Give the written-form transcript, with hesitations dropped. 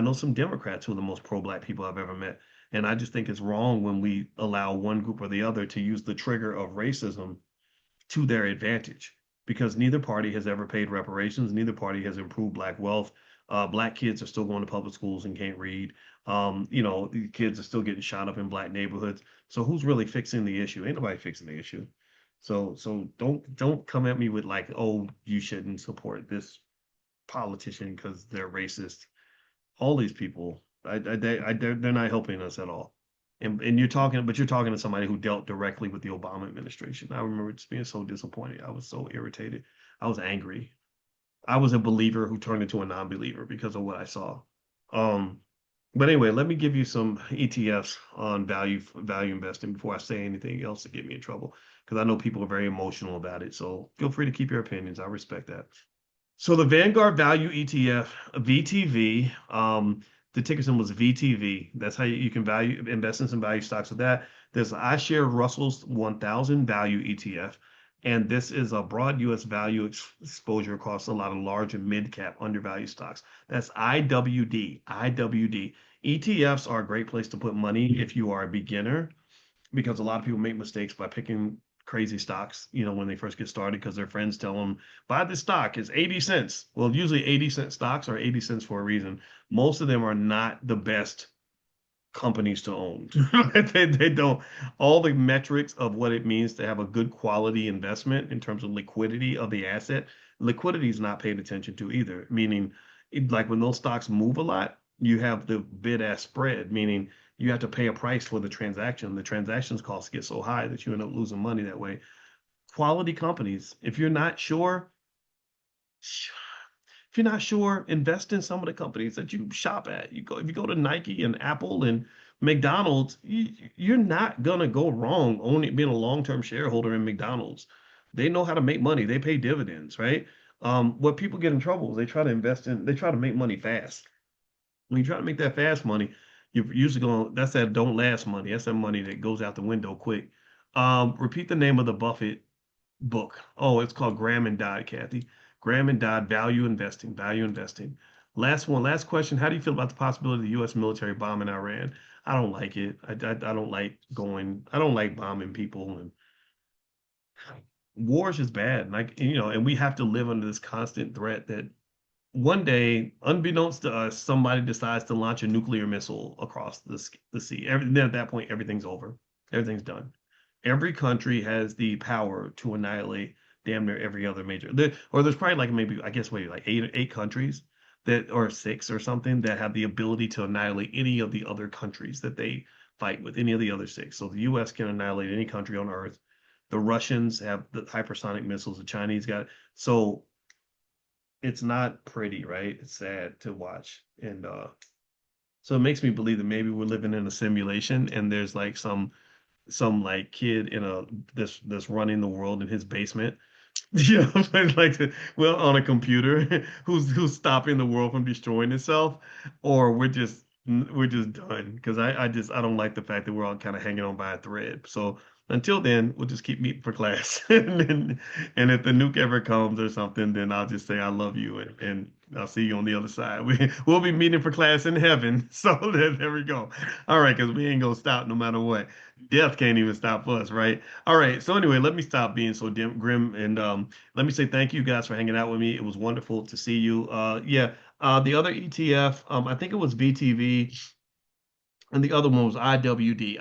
know some Democrats who are the most pro-black people I've ever met. And I just think it's wrong when we allow one group or the other to use the trigger of racism to their advantage, because neither party has ever paid reparations. Neither party has improved black wealth. Black kids are still going to public schools and can't read. The kids are still getting shot up in black neighborhoods. So who's really fixing the issue? Ain't nobody fixing the issue. So don't come at me with like, oh, you shouldn't support this politician because they're racist. All these people, they're not helping us at all. And you're talking to somebody who dealt directly with the Obama administration. I remember just being so disappointed. I was so irritated. I was angry. I was a believer who turned into a non-believer because of what I saw. Um, but anyway, let me give you some ETFs on value investing before I say anything else to get me in trouble, because I know people are very emotional about it. So feel free to keep your opinions. I respect that. So the Vanguard Value ETF, VTV, the ticker symbol was VTV. That's how you can value invest in some value stocks with that. There's iShares Russell's 1000 Value ETF, and this is a broad U.S. value exposure across a lot of large and mid-cap undervalued stocks. That's IWD. IWD. ETFs are a great place to put money if you are a beginner, because a lot of people make mistakes by picking crazy stocks, when they first get started, because their friends tell them, buy this stock, it's 80 cents. Well, usually 80-cent stocks are 80 cents for a reason. Most of them are not the best companies to own. They don't, all the metrics of what it means to have a good quality investment in terms of liquidity of the asset, liquidity is not paid attention to either, meaning like when those stocks move a lot, you have the bid ask spread, meaning you have to pay a price for the transaction. The transactions costs get so high that you end up losing money that way. Quality companies, if you're not sure, invest in some of the companies that you shop at. If you go to Nike and Apple and McDonald's, you're not gonna go wrong owning being a long-term shareholder in McDonald's. They know how to make money. They pay dividends, right? What people get in trouble is they try to make money fast. When you try to make that fast money, you're usually going, that's that don't last money. That's that money that goes out the window quick. Repeat the name of the Buffett book. Oh, it's called Graham and Dodd, Kathy. Graham and Dodd, Value Investing, Value Investing. Last question. How do you feel about the possibility of the U.S. military bombing Iran? I don't like it. I don't like bombing people, and war is just bad. And we have to live under this constant threat that one day, unbeknownst to us, somebody decides to launch a nuclear missile across the sea. Then at that point, everything's over. Everything's done. Every country has the power to annihilate damn near every other or there's probably like maybe, I guess, maybe like eight countries that, or six or something, that have the ability to annihilate any of the other countries that they fight with, any of the other six. So the U.S. can annihilate any country on Earth. The Russians have the hypersonic missiles. The Chinese got it. So it's not pretty, right? It's sad to watch. And so it makes me believe that maybe we're living in a simulation, and there's like some like kid in that's running the world in his basement. Well, on a computer, who's stopping the world from destroying itself, or we're just done, because I don't like the fact that we're all kind of hanging on by a thread. So until then, we'll just keep meeting for class. And if the nuke ever comes or something, then I'll just say I love you, and I'll see you on the other side. We'll be meeting for class in heaven. So there we go. All right, because we ain't gonna stop no matter what. Death can't even stop us, right? All right. So anyway, let me stop being so grim, and let me say thank you guys for hanging out with me. It was wonderful to see you. Yeah. The other ETF, I think it was VTV, and the other one was IWD.